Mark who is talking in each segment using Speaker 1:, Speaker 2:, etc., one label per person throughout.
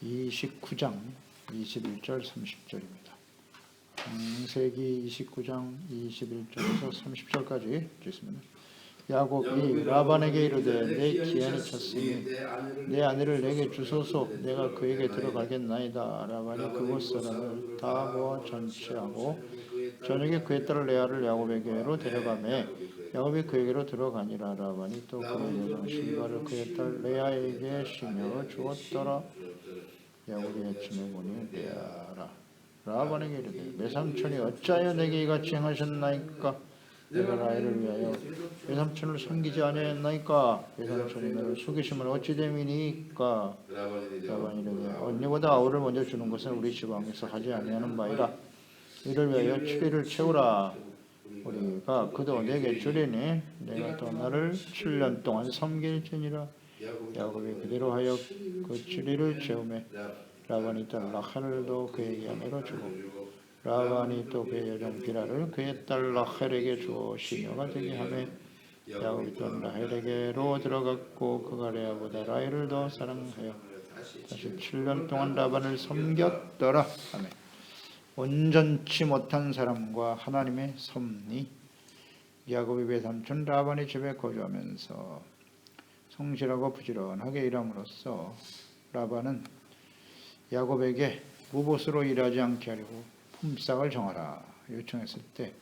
Speaker 1: 29장 21절 30절입니다. 창세기 29장 21절에서 30절까지 읽겠습니다. 야곱이 라반에게 이르되 내 기한이 찼으니 내 아내를 내게 주소서. 내가 그에게 들어가겠나이다. 라반이 그곳 사람을 다 모아 잔치하고 저녁에 그의 딸 레아를 야곱에게로 데려가매 야곱이 그에게로 들어가니라. 라반이 또 그의 여종 실바를 그의 딸 레아에게 시며 주었더라. 야곱이 아침에 보니 레아라. 라반에게 이르되 내 삼촌이 어찌하여 내게 이같이 행하셨나이까? 내가 라헬을 위하여 내 삼촌을 섬기지 아니하였나이까? 내 삼촌이 너를 속이심을 어찌 됨이니까? 라반이 이르되 언니보다 아우를 먼저 주는 것은 우리 지방에서 하지 아니하는 바이라. 이를 위하여 7일을 채우라. 우리가 그도 내게 주리니 내가 또 나를 7년 동안 섬길지니라. 야곱이 그대로 하여 그 7일을 채우매 라반이 딸 라헬도 그에게 아내로 주고 라반이 또 그의 여종 비라를 그의 딸 라헬에게 주어 시녀가 되게 하며 야곱이 또 라헬에게로 들어갔고 그가 레아보다 라헬을 더 사랑하여 다시 7년 동안 라반을 섬겼더라. 아멘. 온전치 못한 사람과 하나님의 섭리. 야곱이 외삼촌 라반의 집에 거주하면서 성실하고 부지런하게 일함으로써 라반은 야곱에게 무보수로 일하지 않게 하려고 품삯을 정하라 요청했을 때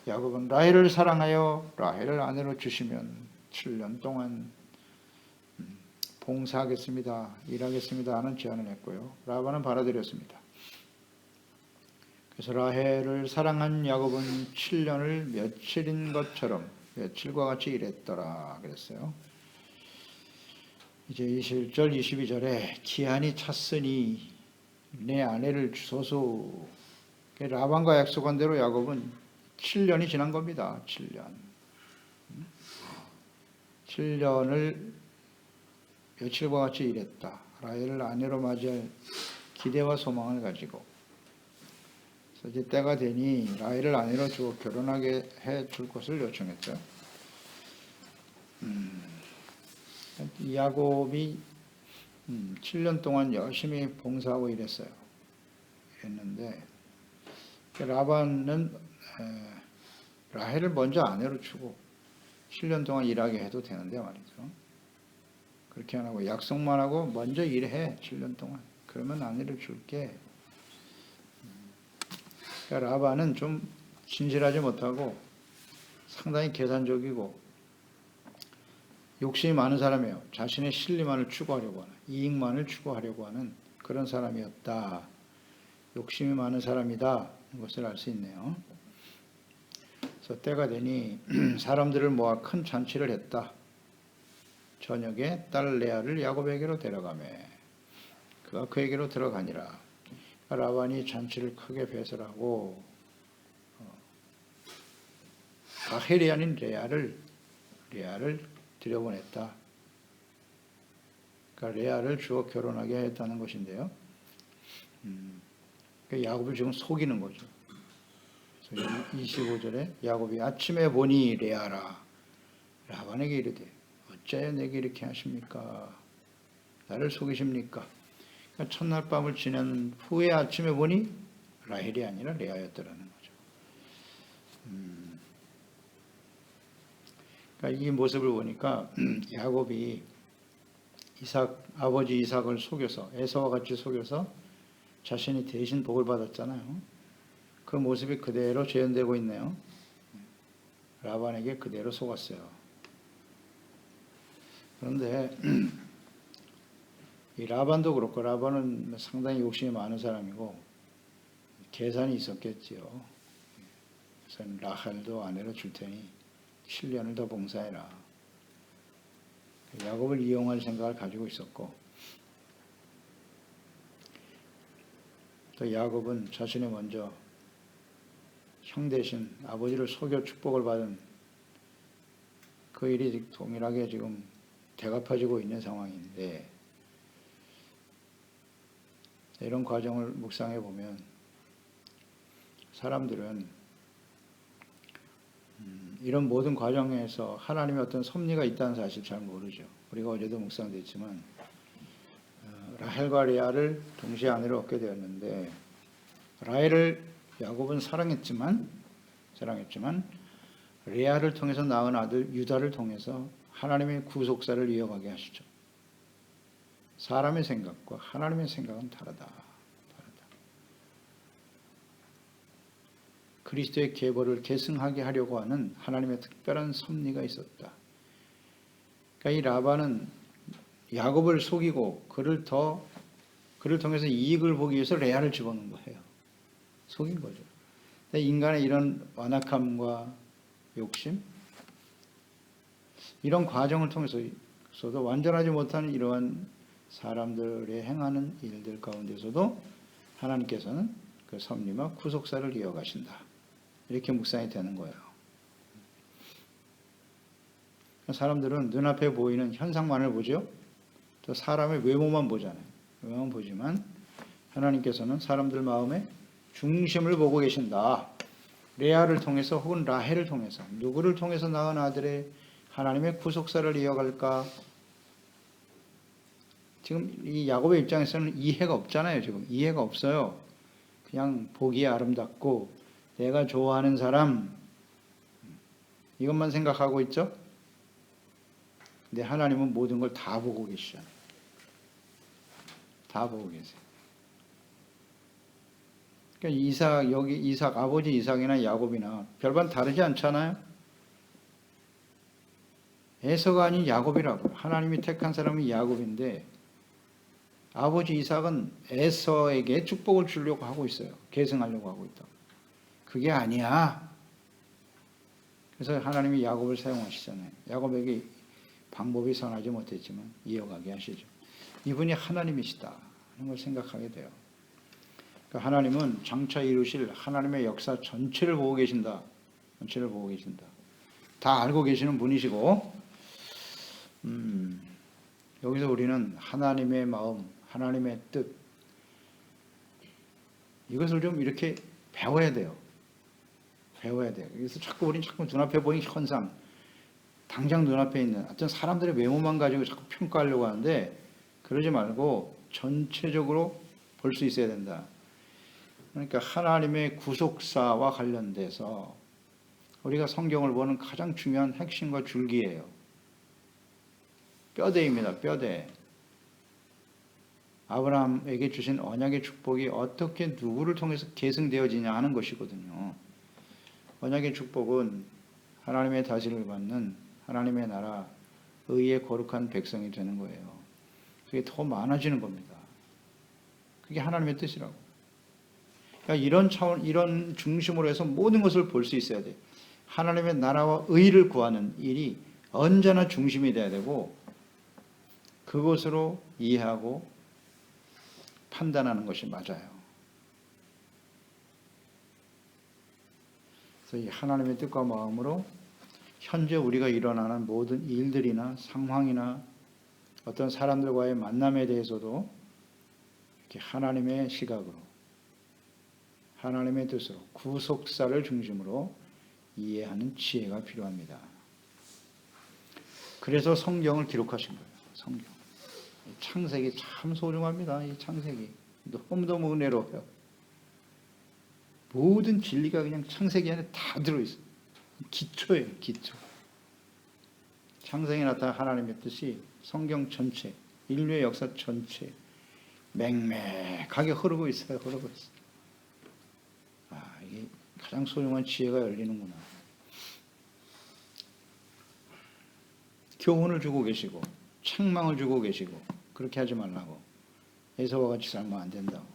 Speaker 1: 야곱은 라헬을 사랑하여 라헬을 아내로 주시면 7년 동안 봉사하겠습니다. 일하겠습니다 하는 제안을 했고요. 라반은 받아들였습니다. 그래서 라헬을 사랑한 야곱은 7년을 며칠인 것처럼 며칠과 같이 일했더라 그랬어요. 이제 21절 22절에 기한이 찼으니 내 아내를 주소서. 라반과 약속한 대로 야곱은 7년이 지난 겁니다. 7년을 며칠과 같이 일했다. 라헬을 아내로 맞이할 기대와 소망을 가지고 그래서 이제 때가 되니 라헬을 아내로 주어 결혼하게 해줄 것을 요청했죠. 야곱이 7년 동안 열심히 봉사하고 일했어요. 했는데 라반은 라헬을 먼저 아내로 주고 7년 동안 일하게 해도 되는데 말이죠. 그렇게 안 하고 약속만 하고 먼저 일해 7년 동안. 그러면 아내를 줄게. 그러니까 라반은 좀 진실하지 못하고 상당히 계산적이고 욕심이 많은 사람이에요. 자신의 실리만을 추구하려고 하는, 이익만을 추구하려고 하는 그런 사람이었다. 욕심이 많은 사람이다. 이것을 알 수 있네요. 그래서 때가 되니 사람들을 모아 큰 잔치를 했다. 저녁에 딸 레아를 야곱에게로 데려가매 그가 그에게로 들어가니라. 라반이 잔치를 크게 배설하고 라헬이 아닌 레아를 들여보냈다. 그러니까 레아를 주어 결혼하게 했다는 것인데요. 그러니까 야곱을 지금 속이는 거죠. 그래서 25절에 야곱이 아침에 보니 레아라. 라반에게 이르되 어찌하여 내게 이렇게 하십니까? 나를 속이십니까? 그러니까 첫날 밤을 지낸 후에 아침에 보니 라헬이 아니라 레아였더라는 거죠. 그러니까 이 모습을 보니까 야곱이 아버지 이삭을 속여서 에서와 같이 속여서 자신이 대신 복을 받았잖아요. 그 모습이 그대로 재현되고 있네요. 라반에게 그대로 속았어요. 그런데 이 라반도 그렇고 라반은 상당히 욕심이 많은 사람이고 계산이 있었겠지요. 그래서 라헬도 아내로 줄 테니 7년을 더 봉사해라. 야곱을 이용할 생각을 가지고 있었고 또 야곱은 자신이 먼저 형 대신 아버지를 속여 축복을 받은 그 일이 동일하게 지금 되갚아지고 있는 상황인데 이런 과정을 묵상해 보면 사람들은 이런 모든 과정에서 하나님의 어떤 섭리가 있다는 사실 잘 모르죠. 우리가 어제도 묵상됐지만 라헬과 레아를 동시에 아내로 얻게 되었는데 라헬을 야곱은 사랑했지만 레아를 통해서 낳은 아들 유다를 통해서 하나님의 구속사를 이어가게 하시죠. 사람의 생각과 하나님의 생각은 다르다. 그리스도의 계보를 계승하게 하려고 하는 하나님의 특별한 섭리가 있었다. 그러니까 이 라반은 야곱을 속이고 그를 통해서 이익을 보기 위해서 레아를 집어넣은 거예요. 속인 거죠. 인간의 이런 완악함과 욕심, 이런 과정을 통해서도 완전하지 못한 이러한 사람들의 행하는 일들 가운데서도 하나님께서는 그 섭리와 구속사를 이어가신다. 이렇게 묵상이 되는 거예요. 사람들은 눈앞에 보이는 현상만을 보죠. 또 사람의 외모만 보잖아요. 외모만 보지만 하나님께서는 사람들 마음의 중심을 보고 계신다. 레아를 통해서 혹은 라헬을 통해서 누구를 통해서 낳은 아들의 하나님의 구속사를 이어갈까? 지금 이 야곱의 입장에서는 이해가 없잖아요. 지금 이해가 없어요. 그냥 보기에 아름답고 내가 좋아하는 사람 이것만 생각하고 있죠. 근데 하나님은 모든 걸 다 보고 계시잖아요. 다 보고 계세요. 그러니까 이삭 아버지 이삭이나 야곱이나 별반 다르지 않잖아요. 에서가 아닌 야곱이라고. 하나님이 택한 사람이 야곱인데 아버지 이삭은 에서에게 축복을 주려고 하고 있어요. 계승하려고 하고 있다. 그게 아니야. 그래서 하나님이 야곱을 사용하시잖아요. 야곱에게 방법이 선하지 못했지만 이어가게 하시죠. 이분이 하나님이시다 하는 걸 생각하게 돼요. 그러니까 하나님은 장차 이루실 하나님의 역사 전체를 보고 계신다. 전체를 보고 계신다. 다 알고 계시는 분이시고 여기서 우리는 하나님의 마음, 하나님의 뜻 이것을 좀 이렇게 배워야 돼요. 그래서 우리는 자꾸 눈앞에 보이는 현상, 당장 눈앞에 있는 어떤 사람들의 외모만 가지고 자꾸 평가하려고 하는데 그러지 말고 전체적으로 볼 수 있어야 된다. 그러니까 하나님의 구속사와 관련돼서 우리가 성경을 보는 가장 중요한 핵심과 줄기예요. 뼈대입니다. 뼈대. 아브라함에게 주신 언약의 축복이 어떻게 누구를 통해서 계승되어지냐 하는 것이거든요. 언약의 축복은 하나님의 다스림을 받는 하나님의 나라, 의의 거룩한 백성이 되는 거예요. 그게 더 많아지는 겁니다. 그게 하나님의 뜻이라고. 그러니까 이런 차원, 이런 중심으로 해서 모든 것을 볼 수 있어야 돼요. 하나님의 나라와 의를 구하는 일이 언제나 중심이 돼야 되고 그것으로 이해하고 판단하는 것이 맞아요. 그래서 이 하나님의 뜻과 마음으로 현재 우리가 일어나는 모든 일들이나 상황이나 어떤 사람들과의 만남에 대해서도 이렇게 하나님의 시각으로, 하나님의 뜻으로, 구속사를 중심으로 이해하는 지혜가 필요합니다. 그래서 성경을 기록하신 거예요. 성경. 창세기 참 소중합니다. 이 창세기. 너무너무 은혜로워요. 모든 진리가 그냥 창세기 안에 다 들어있어요. 기초예요. 기초. 창세기에 나타난 하나님의 뜻이 성경 전체, 인류의 역사 전체 맹맹하게 흐르고 있어요. 이게 가장 소중한 지혜가 열리는구나. 교훈을 주고 계시고 책망을 주고 계시고 그렇게 하지 말라고. 에서와 같이 살면 안 된다고.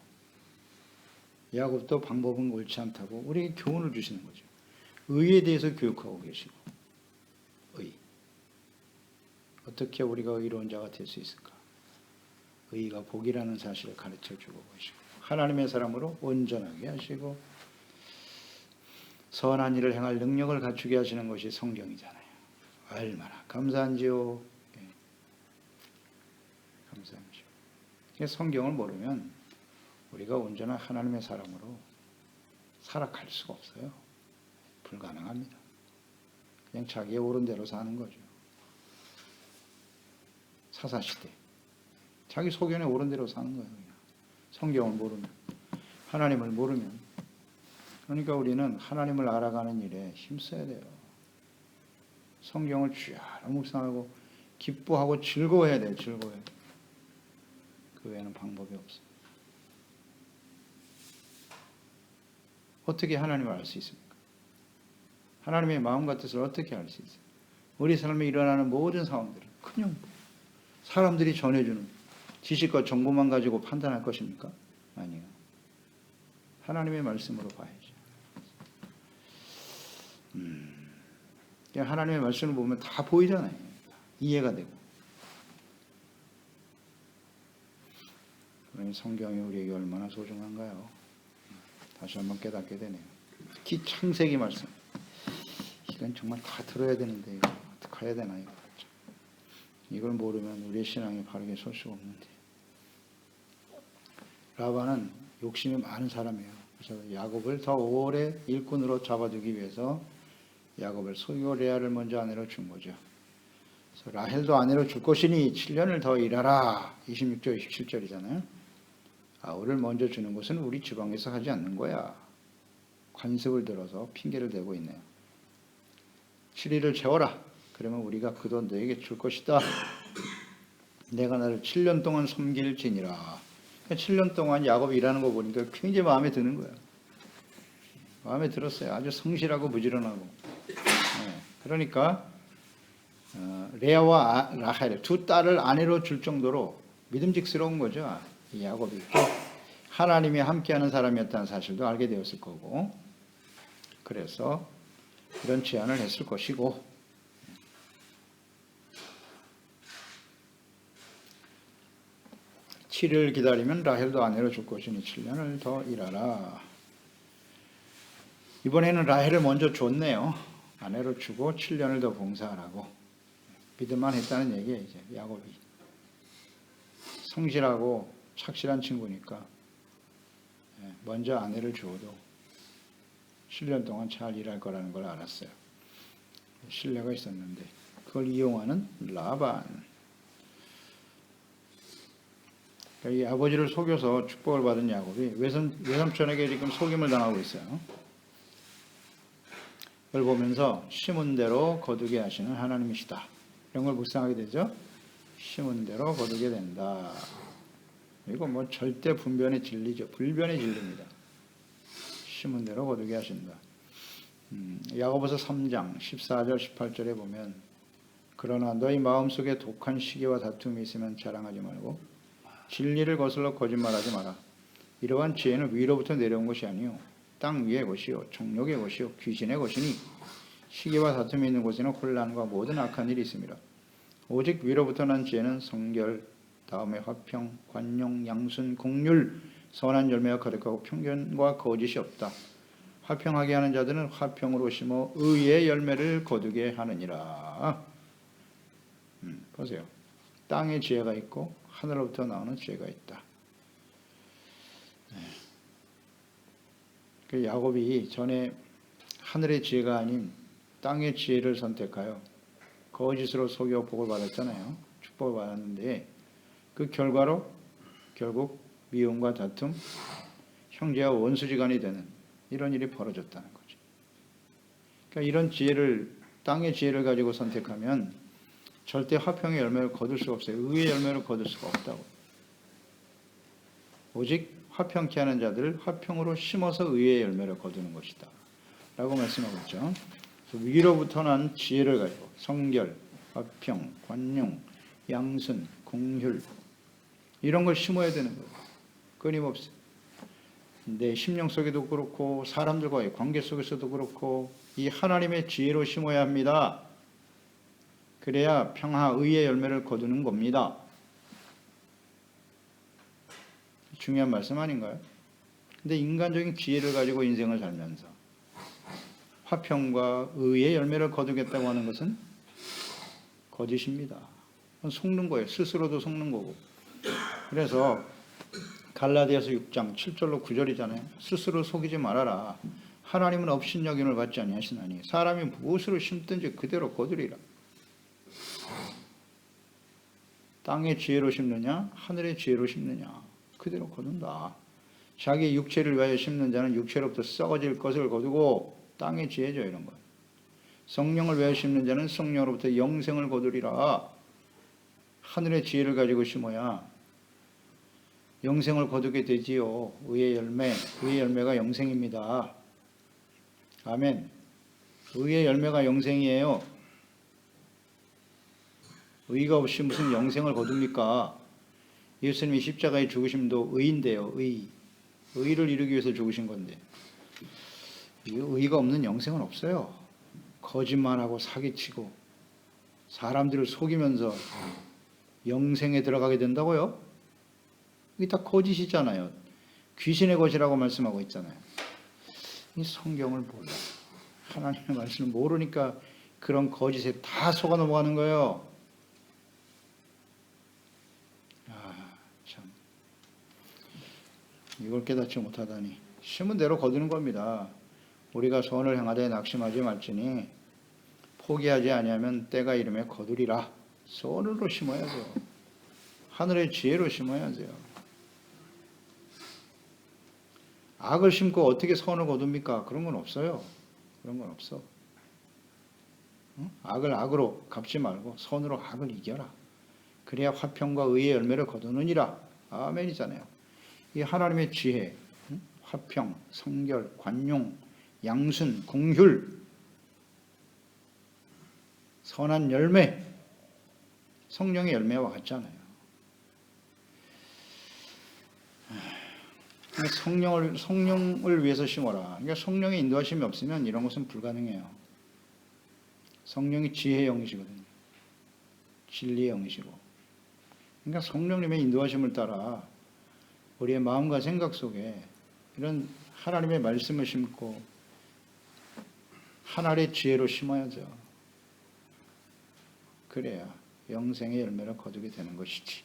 Speaker 1: 야곱도 방법은 옳지 않다고 우리에게 교훈을 주시는 거죠. 의에 대해서 교육하고 계시고 의. 어떻게 우리가 의로운 자가 될 수 있을까? 의가 복이라는 사실을 가르쳐 주고 계시고 하나님의 사람으로 온전하게 하시고 선한 일을 행할 능력을 갖추게 하시는 것이 성경이잖아요. 얼마나 감사한지요. 감사한지요. 성경을 모르면 우리가 온전한 하나님의 사람으로 살아갈 수가 없어요. 불가능합니다. 그냥 자기의 옳은 대로 사는 거죠. 사사시대 자기 소견에 옳은 대로 사는 거예요. 그냥. 성경을 모르면, 하나님을 모르면. 그러니까 우리는 하나님을 알아가는 일에 힘써야 돼요. 성경을 쥐하로 묵상하고 기뻐하고 즐거워해야 돼요. 즐거워해야 돼요. 그 외에는 방법이 없어요. 어떻게 하나님을 알 수 있습니까? 하나님의 마음과 뜻을 어떻게 알 수 있어요? 우리 삶에 일어나는 모든 상황들은 그냥 사람들이 전해주는 지식과 정보만 가지고 판단할 것입니까? 아니요. 하나님의 말씀으로 봐야죠. 하나님의 말씀을 보면 다 보이잖아요. 다 이해가 되고. 그러니 성경이 우리에게 얼마나 소중한가요? 다시 한번 깨닫게 되네요. 특히 창세기 말씀. 이건 정말 다 들어야 되는데 이거 어떻게 해야 되나요? 이걸 모르면 우리의 신앙이 바르게 설 수가 없는데. 라반은 욕심이 많은 사람이에요. 그래서 야곱을 더 오래 일꾼으로 잡아두기 위해서 야곱을 소유 레아를 먼저 아내로 준 거죠. 그래서 라헬도 아내로 줄 것이니 7년을 더 일하라. 26절, 27절이잖아요. 아우를 먼저 주는 것은 우리 지방에서 하지 않는 거야. 관습을 들어서 핑계를 대고 있네요. 7일을 채워라. 그러면 우리가 그 돈 너에게 줄 것이다. 내가 나를 7년 동안 섬길지니라. 7년 동안 야곱이 일하는 거 보니까 굉장히 마음에 드는 거예요. 마음에 들었어요. 아주 성실하고 부지런하고. 그러니까 레아와 라헬 두 딸을 아내로 줄 정도로 믿음직스러운 거죠. 이 야곱이. 하나님이 함께하는 사람이었다는 사실도 알게 되었을 거고, 그래서 이런 제안을 했을 것이고, 7일 기다리면 라헬도 아내로 줄 것이니 7년을 더 일하라. 이번에는 라헬을 먼저 줬네요. 아내로 주고 7년을 더 봉사하라고. 믿을만 했다는 얘기예요. 이제 야곱이 성실하고 착실한 친구니까 먼저 아내를 주어도 7년 동안 잘 일할 거라는 걸 알았어요. 신뢰가 있었는데 그걸 이용하는 라반. 이 아버지를 속여서 축복을 받은 야곱이 외삼촌에게 지금 속임을 당하고 있어요. 그걸 보면서 심은 대로 거두게 하시는 하나님이시다. 이런 걸 묵상하게 되죠. 심은 대로 거두게 된다. 이거 뭐 절대 분변의 진리죠. 불변의 진리입니다. 심은 대로 거두게 하신다. 야고보서 3장 14절 18절에 보면 그러나 너희 마음속에 독한 시기와 다툼이 있으면 자랑하지 말고 진리를 거슬러 거짓말하지 마라. 이러한 지혜는 위로부터 내려온 것이 아니요 땅 위의 것이요 정욕의 것이요 귀신의 것이니 시기와 다툼이 있는 곳에는 혼란과 모든 악한 일이 있습니다. 오직 위로부터 난 지혜는 성결, 다음에 화평, 관용, 양순, 공률, 선한 열매가 거룩하고 편견과 거짓이 없다. 화평하게 하는 자들은 화평으로 심어 의의 열매를 거두게 하느니라. 보세요. 땅에 지혜가 있고 하늘로부터 나오는 지혜가 있다. 그 야곱이 전에 하늘의 지혜가 아닌 땅의 지혜를 선택하여 거짓으로 속여 복을 받았잖아요. 축복을 받았는데 그 결과로 결국 미움과 다툼, 형제와 원수지간이 되는 이런 일이 벌어졌다는 거죠. 그러니까 이런 지혜를 땅의 지혜를 가지고 선택하면 절대 화평의 열매를 거둘 수가 없어요. 의의 열매를 거둘 수가 없다고. 오직 화평케 하는 자들을 화평으로 심어서 의의 열매를 거두는 것이다. 라고 말씀하고 있죠. 위로부터 난 지혜를 가지고 성결, 화평, 관용, 양순, 공휼 이런 걸 심어야 되는 거예요. 끊임없이. 내 심령 속에도 그렇고 사람들과의 관계 속에서도 그렇고 이 하나님의 지혜로 심어야 합니다. 그래야 평화, 의의 열매를 거두는 겁니다. 중요한 말씀 아닌가요? 근데 인간적인 지혜를 가지고 인생을 살면서 화평과 의의 열매를 거두겠다고 하는 것은 거짓입니다. 속는 거예요. 스스로도 속는 거고. 그래서 갈라디아서 6장 7절로 9절이잖아요. 스스로 속이지 말아라. 하나님은 업신여김을 받지 아니하시나니 사람이 무엇으로 심든지 그대로 거두리라. 땅의 지혜로 심느냐 하늘의 지혜로 심느냐 그대로 거둔다. 자기 육체를 위하여 심는 자는 육체로부터 썩어질 것을 거두고 땅의 지혜죠 이런 것. 성령을 위하여 심는 자는 성령으로부터 영생을 거두리라. 하늘의 지혜를 가지고 심어야 영생을 거두게 되지요. 의의 열매가 영생입니다. 아멘. 의의 열매가 영생이에요. 의가 없이 무슨 영생을 거둡니까? 예수님이 십자가에 죽으심도 의인데요. 의를 이루기 위해서 죽으신 건데 의가 없는 영생은 없어요. 거짓말하고 사기치고 사람들을 속이면서 영생에 들어가게 된다고요? 이게 다 거짓이잖아요. 귀신의 것이라고 말씀하고 있잖아요. 이 성경을 몰라. 하나님의 말씀을 모르니까 그런 거짓에 다 속아 넘어가는 거예요. 참. 이걸 깨닫지 못하다니. 심은 대로 거두는 겁니다. 우리가 선을 행하되 낙심하지 말지니 포기하지 아니하면 때가 이르매 거두리라. 선으로 심어야죠. 하늘의 지혜로 심어야죠. 악을 심고 어떻게 선을 거둡니까? 그런 건 없어요. 그런 건 없어. 응? 악을 악으로 갚지 말고 선으로 악을 이겨라. 그래야 화평과 의의 열매를 거두느니라. 아멘이잖아요. 이 하나님의 지혜, 응? 화평, 성결, 관용, 양순, 공휼, 선한 열매, 성령의 열매와 같잖아요. 성령을 위해서 심어라. 그러니까 성령의 인도하심이 없으면 이런 것은 불가능해요. 성령이 지혜의 영이시거든요. 진리의 영이시고. 그러니까 성령님의 인도하심을 따라 우리의 마음과 생각 속에 이런 하나님의 말씀을 심고 하나님의 지혜로 심어야죠. 그래야 영생의 열매를 거두게 되는 것이지.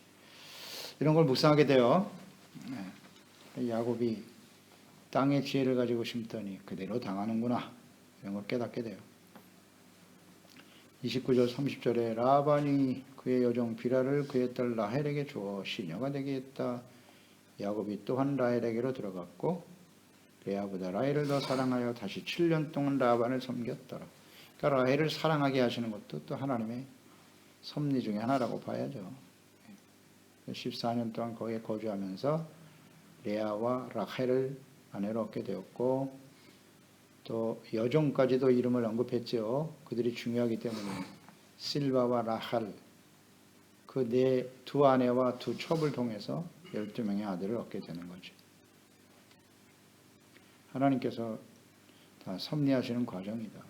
Speaker 1: 이런 걸 묵상하게 돼요. 야곱이 땅의 지혜를 가지고 심더니 그대로 당하는구나. 이런 걸 깨닫게 돼요. 29절 30절에 라반이 그의 여종 비라를 그의 딸 라헬에게 주어 시녀가 되게 했다. 야곱이 또한 라헬에게로 들어갔고 레아보다 라헬을 더 사랑하여 다시 7년 동안 라반을 섬겼더라. 그러니까 라헬을 사랑하게 하시는 것도 또 하나님의 섭리 중에 하나라고 봐야죠. 14년 동안 거기에 거주하면서 레아와 라헬을 아내로 얻게 되었고 또 여종까지도 이름을 언급했죠. 그들이 중요하기 때문에 실바와 라헬 그 네 두 아내와 두 첩을 통해서 12명의 아들을 얻게 되는 거죠. 하나님께서 다 섭리하시는 과정이다.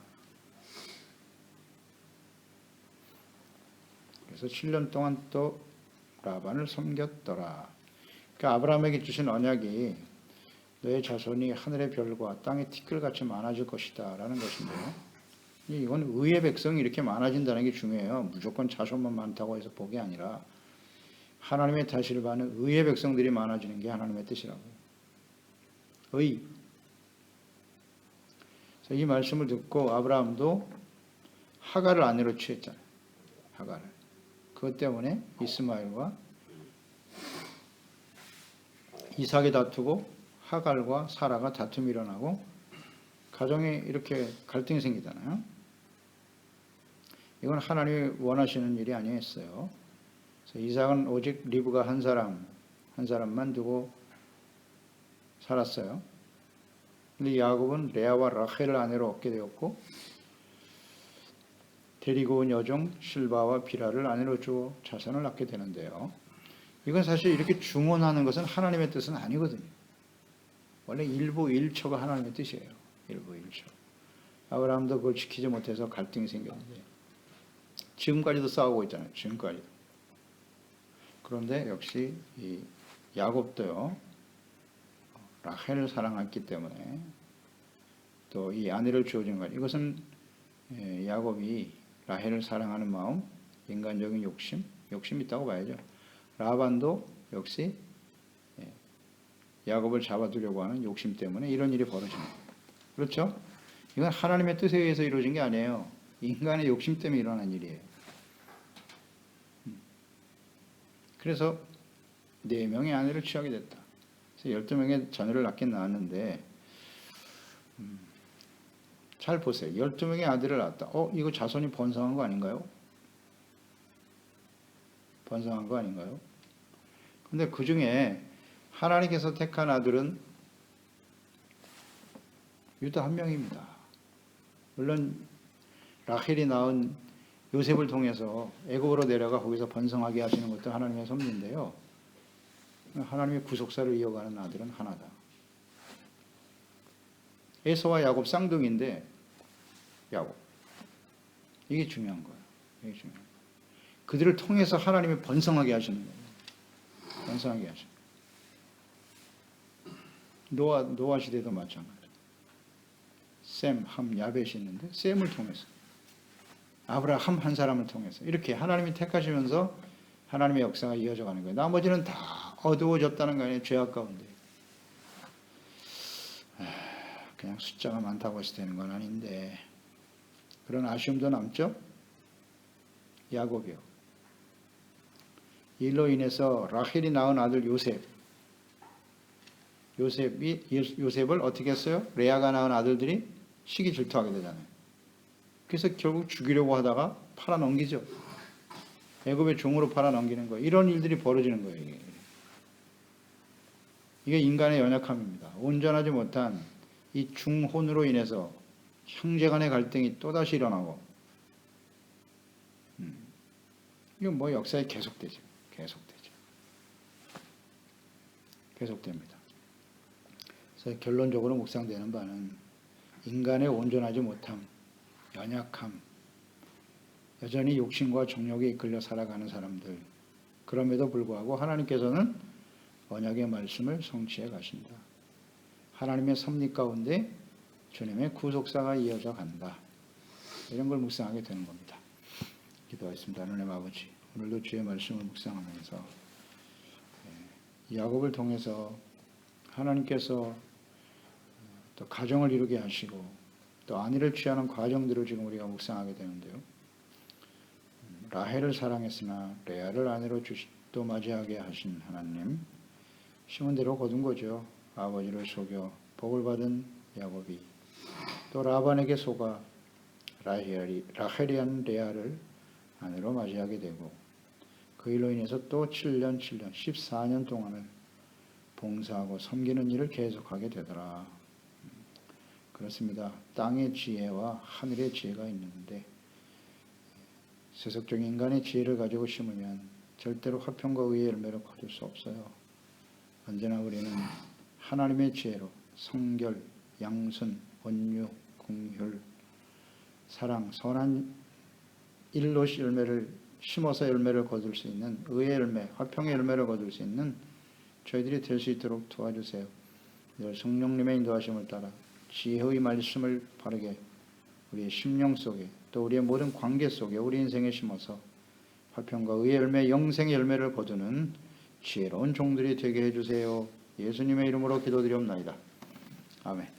Speaker 1: 그래서 7년 동안 또 라반을 섬겼더라. 그러니까 아브라함에게 주신 언약이 너의 자손이 하늘의 별과 땅의 티끌같이 많아질 것이다 라는 것인데요. 이건 의의 백성이 이렇게 많아진다는 게 중요해요. 무조건 자손만 많다고 해서 복이 아니라 하나님의 다시를 받는 의의 백성들이 많아지는 게 하나님의 뜻이라고요. 의. 이 말씀을 듣고 아브라함도 하갈을 아내로 취했잖아요. 하갈을. 그것 때문에 이스마엘과 이삭이 다투고 하갈과 사라가 다툼이 일어나고 가정에 이렇게 갈등이 생기잖아요. 이건 하나님이 원하시는 일이 아니었어요. 그래서 이삭은 오직 리브가 한 사람만 두고 살았어요. 근데 야곱은 레아와 라헬을 아내로 얻게 되었고 데리고 온 여종 실바와 비라를 아내로 주어 자손을 낳게 되는데요. 이건 사실 이렇게 중원하는 것은 하나님의 뜻은 아니거든요. 원래 일부 일처가 하나님의 뜻이에요. 일부 일처. 아브라함도 그걸 지키지 못해서 갈등이 생겼는데 지금까지도 싸우고 있잖아요. 지금까지도. 그런데 역시 이 야곱도요. 라헬을 사랑했기 때문에 또 이 아내를 주어진 것. 이것은 야곱이 라헬을 사랑하는 마음, 인간적인 욕심이 있다고 봐야죠. 라반도 역시 야곱을 잡아두려고 하는 욕심 때문에 이런 일이 벌어집니다. 그렇죠? 이건 하나님의 뜻에 의해서 이루어진 게 아니에요. 인간의 욕심 때문에 일어난 일이에요. 그래서 4명의 아내를 취하게 됐다. 그래서 12명의 자녀를 낳긴 낳았는데 잘 보세요. 12명의 아들을 낳았다. 이거 자손이 번성한 거 아닌가요? 번성한 거 아닌가요? 근데 그 중에 하나님께서 택한 아들은 유다 한 명입니다. 물론 라헬이 낳은 요셉을 통해서 애굽으로 내려가 거기서 번성하게 하시는 것도 하나님의 섭리인데요. 하나님의 구속사를 이어가는 아들은 하나다. 에서와 야곱 쌍둥이인데 야곱. 이게 중요한 거예요. 이게 중요한 거예요. 그들을 통해서 하나님이 번성하게 하시는 거예요. 번성하게 하시는 거예요. 노아 시대도 마찬가지예요. 셈, 함, 야벳이 있는데 셈을 통해서 아브라함 한 사람을 통해서 이렇게 하나님이 택하시면서 하나님의 역사가 이어져 가는 거예요. 나머지는 다 어두워졌다는 거 아니에요. 죄악 가운데. 그냥 숫자가 많다고 해서 되는 건 아닌데 그런 아쉬움도 남죠. 야곱이요. 일로 인해서 라헬이 낳은 아들 요셉을 어떻게 했어요? 레아가 낳은 아들들이 시기 질투하게 되잖아요. 그래서 결국 죽이려고 하다가 팔아 넘기죠. 애굽의 종으로 팔아 넘기는 거예요. 이런 일들이 벌어지는 거예요. 이게 인간의 연약함입니다. 온전하지 못한 이 중혼으로 인해서 형제 간의 갈등이 또다시 일어나고 이건 뭐 역사에 계속됩니다. 그래서 결론적으로 묵상되는 바는 인간의 온전하지 못함, 연약함, 여전히 욕심과 정욕에 이끌려 살아가는 사람들, 그럼에도 불구하고 하나님께서는 언약의 말씀을 성취해 가신다. 하나님의 섭리 가운데 주님의 구속사가 이어져 간다. 이런 걸 묵상하게 되는 겁니다. 기도하겠습니다. 하나님 아버지, 오늘도 주의 말씀을 묵상하면서 야곱을 통해서 하나님께서 또 가정을 이루게 하시고 또 아내를 취하는 과정들을 지금 우리가 묵상하게 되는데요. 라헬을 사랑했으나 레아를 아내로 또 맞이하게 하신 하나님, 심은 대로 거둔 거죠. 아버지를 속여 복을 받은 야곱이 또 라반에게 속아 라헬이한 레아를 아내로 맞이하게 되고 그 일로 인해서 또 14년 동안을 봉사하고 섬기는 일을 계속하게 되더라. 그렇습니다. 땅의 지혜와 하늘의 지혜가 있는데 세속적인 인간의 지혜를 가지고 심으면 절대로 화평과 의의 열매를 거둘 수 없어요. 언제나 우리는 하나님의 지혜로 성결, 양순, 온유, 공율, 사랑, 선한 일로 열매를 심어서 열매를 거둘 수 있는 의의 열매, 화평의 열매를 거둘 수 있는 저희들이 될 수 있도록 도와주세요. 늘 성령님의 인도하심을 따라 지혜의 말씀을 바르게 우리의 심령 속에 또 우리의 모든 관계 속에 우리 인생에 심어서 화평과 의의 열매, 영생의 열매를 거두는 지혜로운 종들이 되게 해주세요. 예수님의 이름으로 기도드리옵나이다. 아멘.